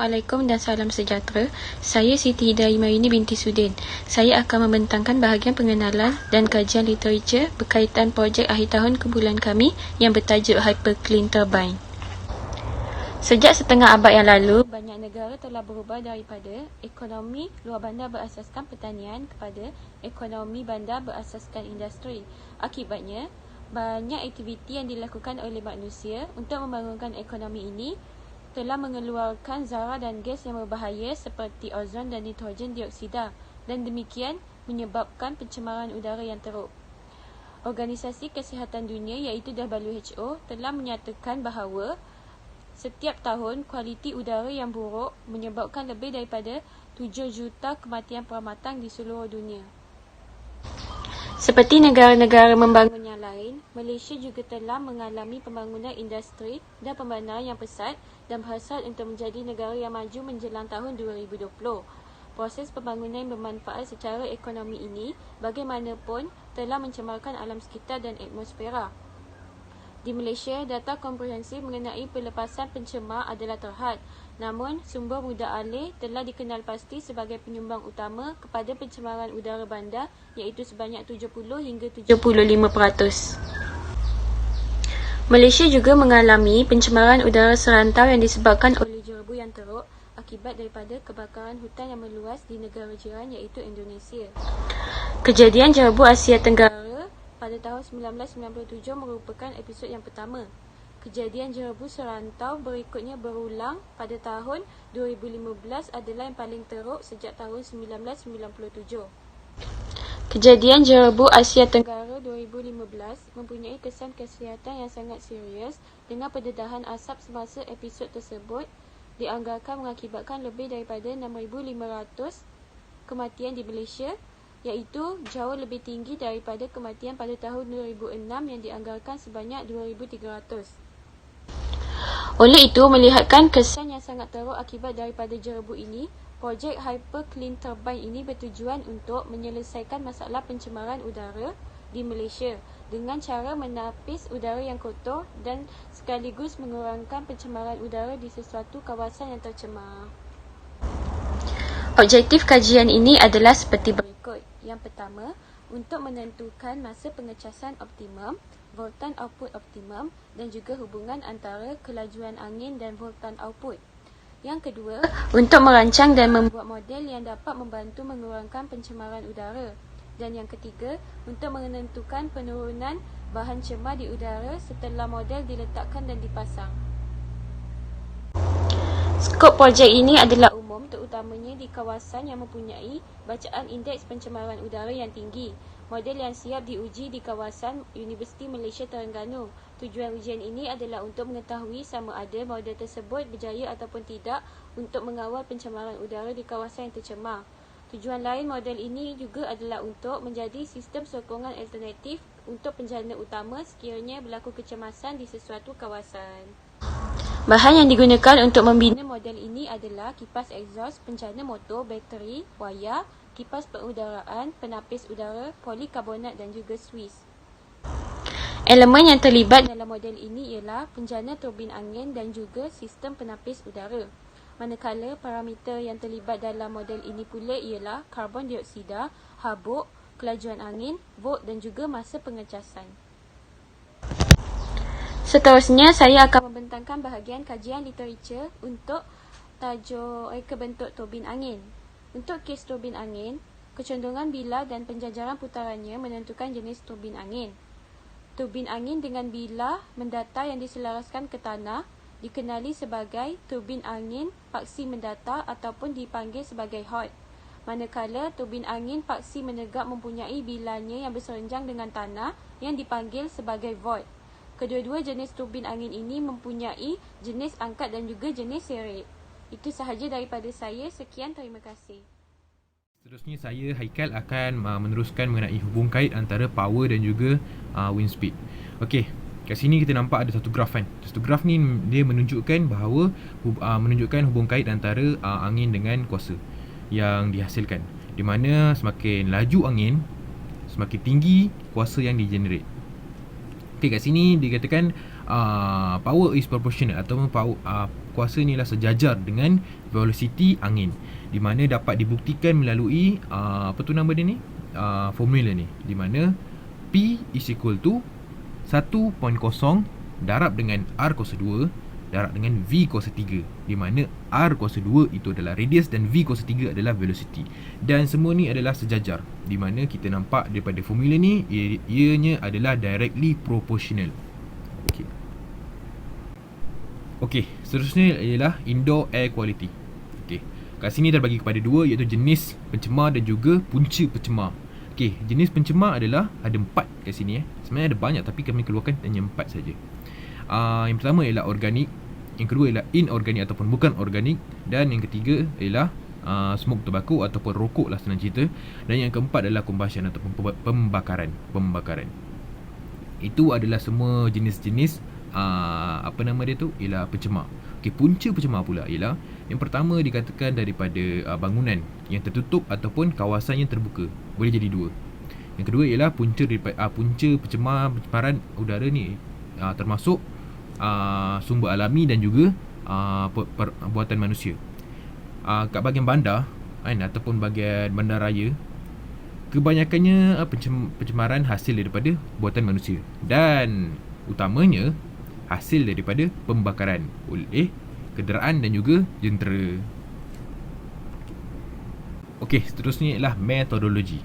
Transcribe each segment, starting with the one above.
Assalamualaikum dan salam sejahtera. Saya Siti Hidayah Marini binti Sudin. Saya akan membentangkan bahagian pengenalan dan kajian literatur berkaitan projek akhir tahun kumpulan kami yang bertajuk Hyper Clean Turbine. Sejak setengah abad yang lalu, banyak negara telah berubah daripada ekonomi luar bandar berasaskan pertanian kepada ekonomi bandar berasaskan industri. Akibatnya, banyak aktiviti yang dilakukan oleh manusia untuk membangunkan ekonomi ini telah mengeluarkan zarah dan gas yang berbahaya seperti ozon dan nitrogen dioksida, dan demikian menyebabkan pencemaran udara yang teruk. Organisasi Kesihatan Dunia iaitu WHO telah menyatakan bahawa setiap tahun kualiti udara yang buruk menyebabkan lebih daripada 7 juta kematian peramatan di seluruh dunia. Seperti negara-negara membangun yang lain, Malaysia juga telah mengalami pembangunan industri dan pembandaran yang pesat dan berhasrat untuk menjadi negara yang maju menjelang tahun 2020. Proses pembangunan yang bermanfaat secara ekonomi ini bagaimanapun telah mencemarkan alam sekitar dan atmosfera. Di Malaysia, data komprehensif mengenai pelepasan pencemar adalah terhad. Namun, sumber muda alih telah dikenal pasti sebagai penyumbang utama kepada pencemaran udara bandar iaitu sebanyak 70 hingga 75%. Malaysia juga mengalami pencemaran udara serantau yang disebabkan oleh jerebu yang teruk akibat daripada kebakaran hutan yang meluas di negara jiran iaitu Indonesia. Kejadian jerebu Asia Tenggara pada tahun 1997 merupakan episod yang pertama. Kejadian jerebu serantau berikutnya berulang pada tahun 2015 adalah yang paling teruk sejak tahun 1997. Kejadian jerebu Asia Tenggara 2015 mempunyai kesan kesihatan yang sangat serius dengan pendedahan asap semasa episod tersebut dianggarkan mengakibatkan lebih daripada 6,500 kematian di Malaysia, iaitu jauh lebih tinggi daripada kematian pada tahun 2006 yang dianggarkan sebanyak 2,300. Oleh itu, melihatkan kesan yang sangat teruk akibat daripada jerebu ini, projek Hyper Clean Turbine ini bertujuan untuk menyelesaikan masalah pencemaran udara di Malaysia dengan cara menapis udara yang kotor dan sekaligus mengurangkan pencemaran udara di sesuatu kawasan yang tercemar. Objektif kajian ini adalah seperti berikut. Yang pertama, untuk menentukan masa pengecasan optimum, voltan output optimum dan juga hubungan antara kelajuan angin dan voltan output. Yang kedua, untuk merancang dan membuat model yang dapat membantu mengurangkan pencemaran udara. Dan yang ketiga, untuk menentukan penurunan bahan cemar di udara setelah model diletakkan dan dipasang. Skop projek ini adalah umum, terutamanya di kawasan yang mempunyai bacaan indeks pencemaran udara yang tinggi. Model yang siap diuji di kawasan Universiti Malaysia Terengganu. Tujuan ujian ini adalah untuk mengetahui sama ada model tersebut berjaya ataupun tidak untuk mengawal pencemaran udara di kawasan yang tercemar. Tujuan lain model ini juga adalah untuk menjadi sistem sokongan alternatif untuk penjana utama sekiranya berlaku kecemasan di sesuatu kawasan. Bahan yang digunakan untuk membina model ini adalah kipas egzos, penjana motor, bateri, wayar, kipas pengudaraan, penapis udara, polikarbonat dan juga Swiss. Elemen yang terlibat dalam model ini ialah penjana turbin angin dan juga sistem penapis udara. Manakala parameter yang terlibat dalam model ini pula ialah karbon dioksida, habuk, kelajuan angin, volt dan juga masa pengecasan. Seterusnya, saya akan membentangkan bahagian kajian literatur untuk tajuk reka bentuk turbin angin. Untuk kes turbin angin, kecenderungan bilah dan penjajaran putarannya menentukan jenis turbin angin. Turbin angin dengan bilah mendatar yang diselaraskan ke tanah dikenali sebagai turbin angin paksi mendatar ataupun dipanggil sebagai hot. Manakala turbin angin paksi menegak mempunyai bilahnya yang berserenjang dengan tanah yang dipanggil sebagai void. Kedua-dua jenis turbin angin ini mempunyai jenis angkat dan juga jenis seret. Itu sahaja daripada saya. Sekian, terima kasih. Seterusnya saya Haikal akan meneruskan mengenai hubung kait antara power dan juga wind speed. Okey, kat sini kita nampak ada satu graf kan. Satu graf ni dia menunjukkan bahawa menunjukkan hubung kait antara angin dengan kuasa yang dihasilkan. Di mana semakin laju angin, semakin tinggi kuasa yang digenerate. Okey, kat sini dikatakan power is proportional ataupun kuasa ni lah sejajar dengan velocity angin, di mana dapat dibuktikan melalui apa tu nama dia ni, formula ni, di mana P is equal to 1.0 darab dengan R kuasa 2 darab dengan V kuasa 3, di mana R kuasa 2 itu adalah radius dan V kuasa 3 adalah velocity, dan semua ni adalah sejajar, di mana kita nampak daripada formula ni ianya adalah directly proportional. Okey, seterusnya ialah indoor air quality. Okey, kat sini terbagi kepada dua, iaitu jenis pencemar dan juga punca pencemar. Okey, jenis pencemar adalah ada 4 kat sini. Sebenarnya ada banyak tapi kami keluarkan hanya 4 saja. Yang pertama ialah organik, yang kedua ialah inorganik ataupun bukan organik, dan yang ketiga ialah smoke tobacco ataupun rokok lah senang cerita, dan yang keempat adalah combustion ataupun pembakaran. Itu adalah semua jenis-jenis apa nama dia tu, ialah pencemar. Okey, punca pencemar pula ialah yang pertama dikatakan daripada bangunan yang tertutup ataupun kawasan yang terbuka. Boleh jadi dua. Yang kedua ialah punca pencemaran udara ni termasuk sumber alami dan juga buatan manusia. Kat bahagian bandar kan, ataupun bahagian bandaraya, kebanyakannya pencemaran hasil daripada buatan manusia, dan utamanya hasil daripada pembakaran oleh kenderaan dan juga jentera. Okey, seterusnya ialah metodologi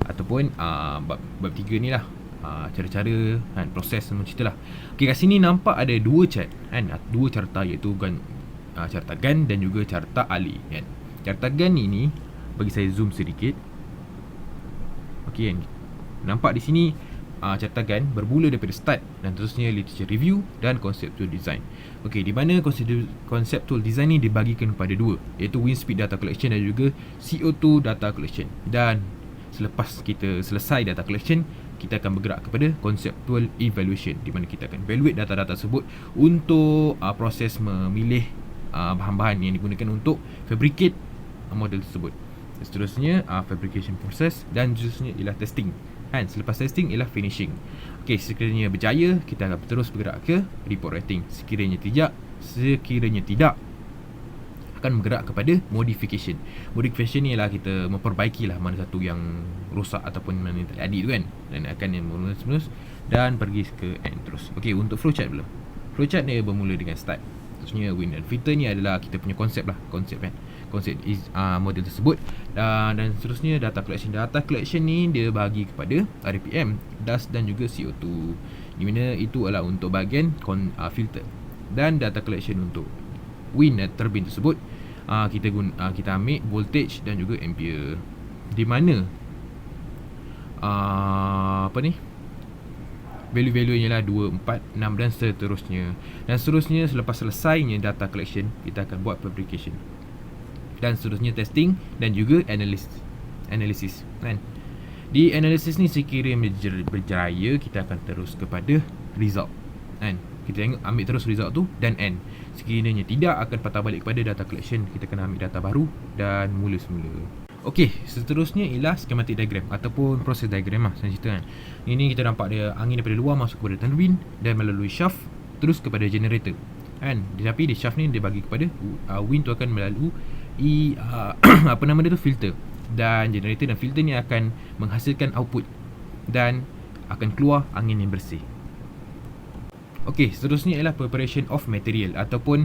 ataupun bab 3 ni lah, cara-cara kan, proses semua cerita lah. Okey, kat sini nampak ada dua chart kan, dua carta, iaitu carta Gantt dan juga carta Ali kan. Carta Gantt ini bagi saya zoom sedikit. Okey kan, nampak di sini carta Gantt bermula daripada start dan terusnya literature review dan conceptual design. Okey, di mana conceptual design ni dibagikan kepada dua, iaitu wind speed data collection dan juga CO2 data collection. Dan selepas kita selesai data collection, kita akan bergerak kepada conceptual evaluation, di mana kita akan evaluate data-data tersebut untuk proses memilih bahan-bahan yang digunakan untuk fabricate model tersebut. Seterusnya fabrication process, dan seterusnya ialah testing kan. Selepas testing ialah finishing. Okey, sekiranya berjaya, kita akan terus bergerak ke report writing. Sekiranya tidak akan bergerak kepada modification. Modification ni ialah kita memperbaikilah mana satu yang rosak ataupun mana yang tak jadi tu kan, dan akan yang menurus dan pergi ke end terus. Okey, untuk flowchart pula. Flowchart ni bermula dengan start. Maksudnya wind dan filter ni adalah kita punya konsep kan, konsep is model tersebut, dan seterusnya data collection. Data collection ni dia bagi kepada RPM, dust dan juga CO2, di mana itu adalah untuk bahagian filter. Dan data collection untuk wind dan turbine tersebut, kita ambil voltage dan juga ampere, di mana value-value ialah 2, 4, 6 dan seterusnya. Dan seterusnya selepas selesainya data collection, kita akan buat fabrication, dan seterusnya testing dan juga analysis kan. Di analysis ni sekiranya berjaya, kita akan terus kepada result kan. Kita tengok, ambil terus result tu dan end. Sekiranya tidak, akan patah balik kepada data collection, kita kena ambil data baru dan mula semula. Okey, seterusnya ialah schematic diagram ataupun proses diagram lah saya cerita kan. Ini kita nampak dia angin daripada luar masuk kepada turbine dan melalui shaft terus kepada generator kan. Tapi di shaft ni dia bagi kepada wind tu akan melalui apa nama dia tu, filter, dan generator dan filter ni akan menghasilkan output dan akan keluar angin yang bersih. Okey, seterusnya ialah preparation of material ataupun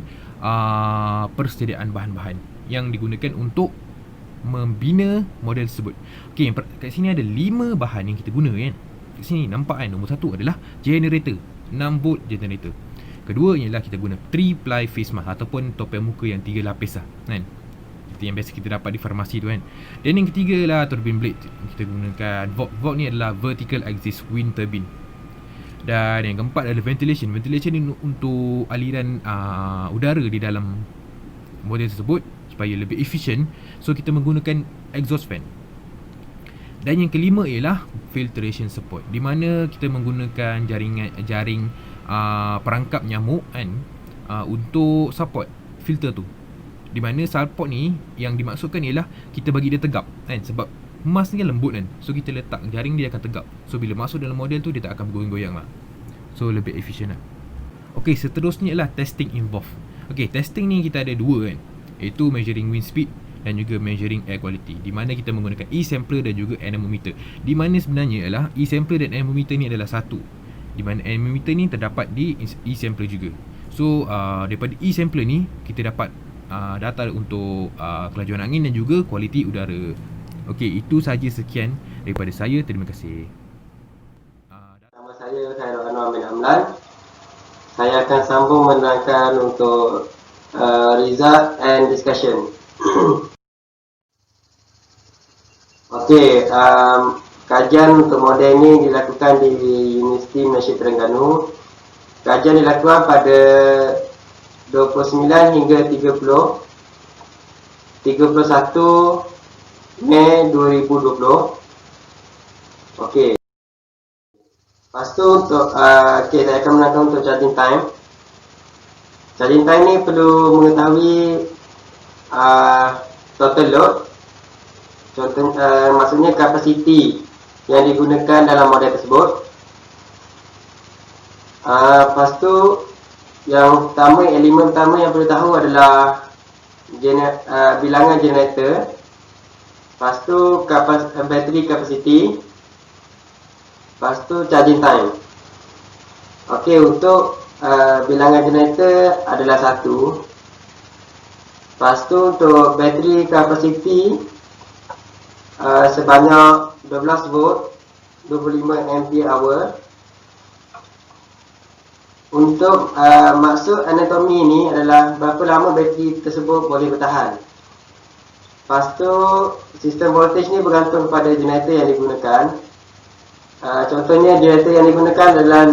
persediaan bahan-bahan yang digunakan untuk membina model tersebut. Okey, kat sini ada 5 bahan yang kita guna kan. Kat sini nampak kan, nombor 1 adalah generator, 6 volt generator. Kedua ialah kita guna 3-ply face mask ataupun topeng muka yang 3 lapis lah kan. Itu yang biasa kita dapat di farmasi tu kan. Dan yang ketiga ialah turbine blade. Kita gunakan valve ni adalah vertical axis wind turbine. Dan yang keempat adalah ventilation. Ventilation ni untuk aliran udara di dalam model tersebut supaya lebih efisien, so kita menggunakan exhaust fan. Dan yang kelima ialah filtration support, di mana kita menggunakan jaring perangkap nyamuk kan, untuk support filter tu. Di mana support ni yang dimaksudkan ialah kita bagi dia tegap kan, sebab emas ni kan lembut kan, so kita letak jaring dia akan tegap, so bila masuk dalam model tu dia tak akan bergoyang-goyang lah, so lebih efisien lah. Okey, seterusnya ialah testing involved. Okay, testing ni kita ada dua kan, iaitu measuring wind speed dan juga measuring air quality, di mana kita menggunakan e-sampler dan juga anemometer. Di mana sebenarnya ialah e-sampler dan anemometer ni adalah satu, di mana anemometer ni terdapat di e-sampler juga. So daripada e-sampler ni kita dapat data untuk kelajuan angin dan juga kualiti udara. Okey, itu sahaja, sekian daripada saya. Terima kasih. Nama saya Khairul Anwar bin Amlan. Saya akan sambung menerangkan untuk result and discussion. Okey, kajian untuk model ini dilakukan di Universiti Malaysia Terengganu. Kajian dilakukan pada 29 hingga 31 Mei 2020. Okey. Lepas tu untuk saya akan menerangkan untuk charging time. Charging time ni perlu mengetahui total load. Contoh, maksudnya kapasiti yang digunakan dalam model tersebut. Lepas tu yang pertama, elemen pertama yang perlu tahu adalah bilangan generator. Lepas tu battery capacity. Lepas tu charging time. Okey, untuk bilangan generator adalah 1. Lepas tu untuk battery capacity sebanyak 12 volt 25 ampere hour. Untuk maksud anatomi ini adalah berapa lama bateri tersebut boleh bertahan. Lepas tu sistem voltage ni bergantung kepada generator yang digunakan. Contohnya generator yang digunakan adalah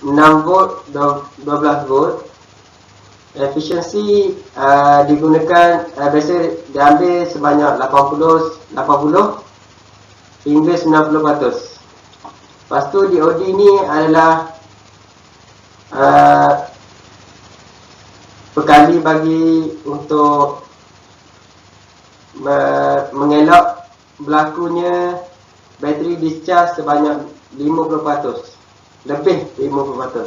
6 volt 12 volt. Efisiensi digunakan biasa diambil sebanyak 80 hingga 90%. Lepas tu DOD ni adalah perkali bagi untuk mengelak berlakunya bateri discharge sebanyak 50%, lebih 50%.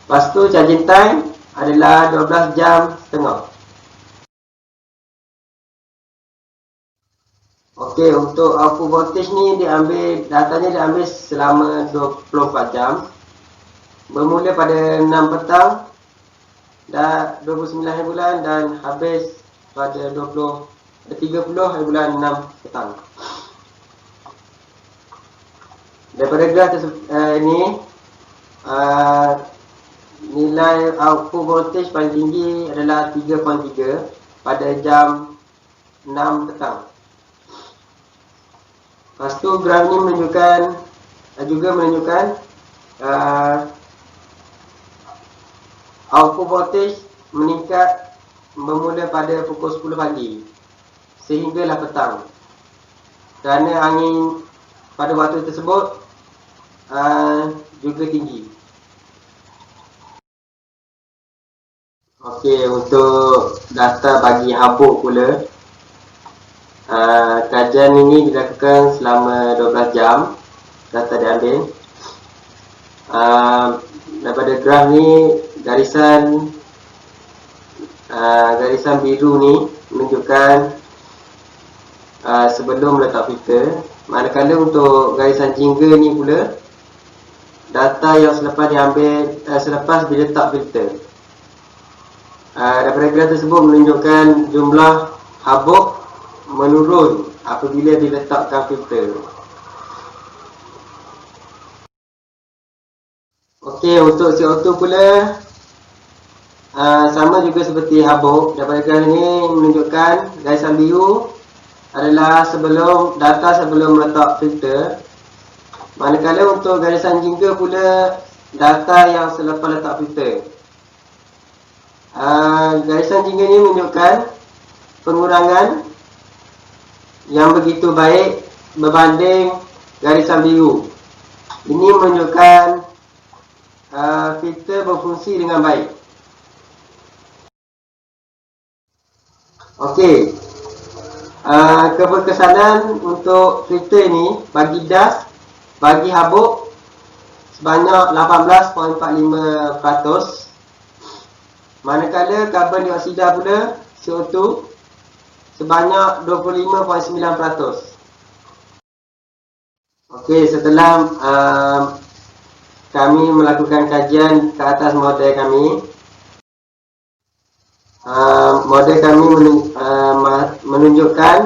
Lepas tu charging time adalah 12 jam setengah. Okey, untuk output voltage ni datanya diambil selama 24 jam. Bermula pada 6 petang dan 29 hari bulan dan habis pada 30 hari bulan 6 petang. Daripada graf ini nilai output voltage paling tinggi adalah 3.3 pada jam 6 petang. Lepas tu graf ni menunjukkan output voltage meningkat bermula pada pukul 10 pagi sehinggalah petang, kerana angin pada waktu tersebut juga tinggi. Okey, untuk data bagi habuk pula, kajian ini dilakukan selama 12 jam. Data diambil daripada graf ni, garisan biru ni menunjukkan sebelum letak filter, manakala untuk garisan jingga ni pula data yang selepas diletak filter. Daripada graf tersebut menunjukkan jumlah habuk menurun apabila diletakkan filter. Okey, untuk CO2 pula sama juga seperti habuk. Daripada graf ini menunjukkan garisan biru adalah data sebelum letak filter, manakala untuk garisan jingga pula data yang selepas letak filter. Garisan jingga ini menunjukkan pengurangan yang begitu baik berbanding garisan biru. Ini menunjukkan filter berfungsi dengan baik. Okey, keberkesanan untuk filter ini bagi dust, bagi habuk sebanyak 18.45%. Manakala karbon dioksida pula CO2 sebanyak 25.9%. Okey, setelah kami melakukan kajian ke atas model kami, model kami menunjukkan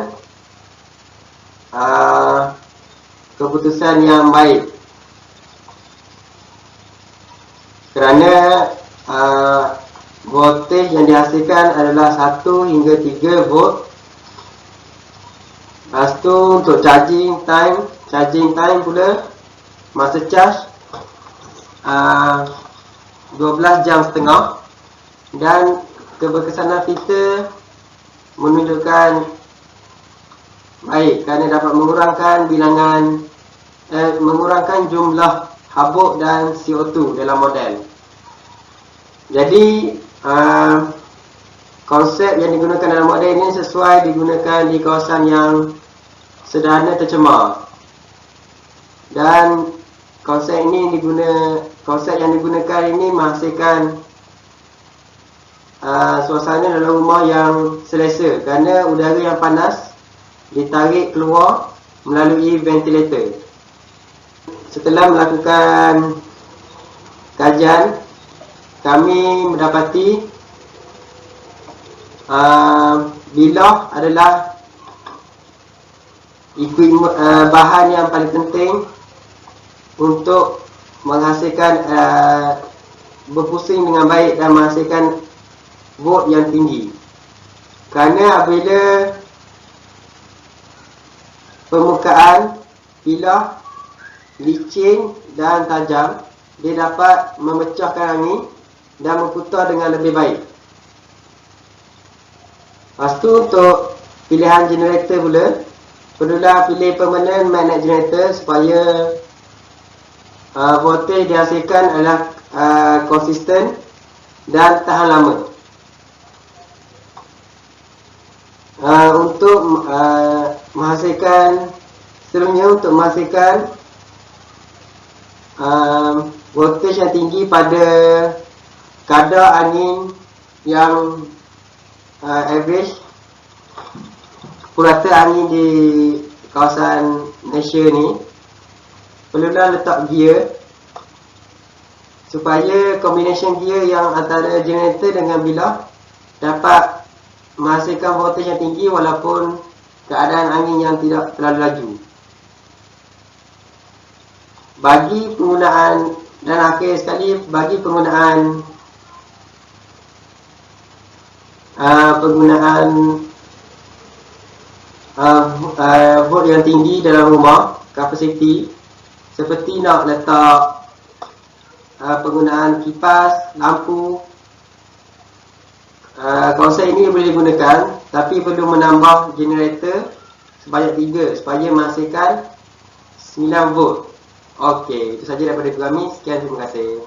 keputusan yang baik, kerana voltage yang dihasilkan adalah 1 hingga 3 volt. Lepas tu untuk charging time pula masa charge 12 jam setengah, dan keberkesanan filter menunjukkan baik kerana dapat mengurangkan jumlah habuk dan CO2 dalam model. Jadi konsep yang digunakan dalam model ini sesuai digunakan di kawasan yang sederhana tercemar, dan konsep yang digunakan ini menghasilkan suasana dalam rumah yang selesa kerana udara yang panas ditarik keluar melalui ventilator. Setelah melakukan kajian, kami mendapati bilah adalah bahan yang paling penting untuk menghasilkan berpusing dengan baik dan menghasilkan volt yang tinggi. Kerana apabila permukaan bilah licin dan tajam, dia dapat memecahkan angin dan berputar dengan lebih baik. Lepas tu untuk pilihan generator pula, perlulah pilih permanent magnet generator supaya voltage dihasilkan adalah konsisten dan tahan lama. Untuk menghasilkan voltage yang tinggi pada kadar angin yang average, purata angin di kawasan Malaysia ni, perlulah letak gear supaya combination gear yang antara generator dengan bilah dapat menghasilkan voltage yang tinggi walaupun keadaan angin yang tidak terlalu laju. Bagi penggunaan, dan akhir sekali, bagi penggunaan volt yang tinggi dalam rumah, kapasiti, seperti nak letak penggunaan kipas, lampu, konsep ini boleh digunakan, tapi perlu menambah generator sebanyak 3 supaya menghasilkan 9 volt. Okey, itu saja daripada kami. Sekian, terima kasih.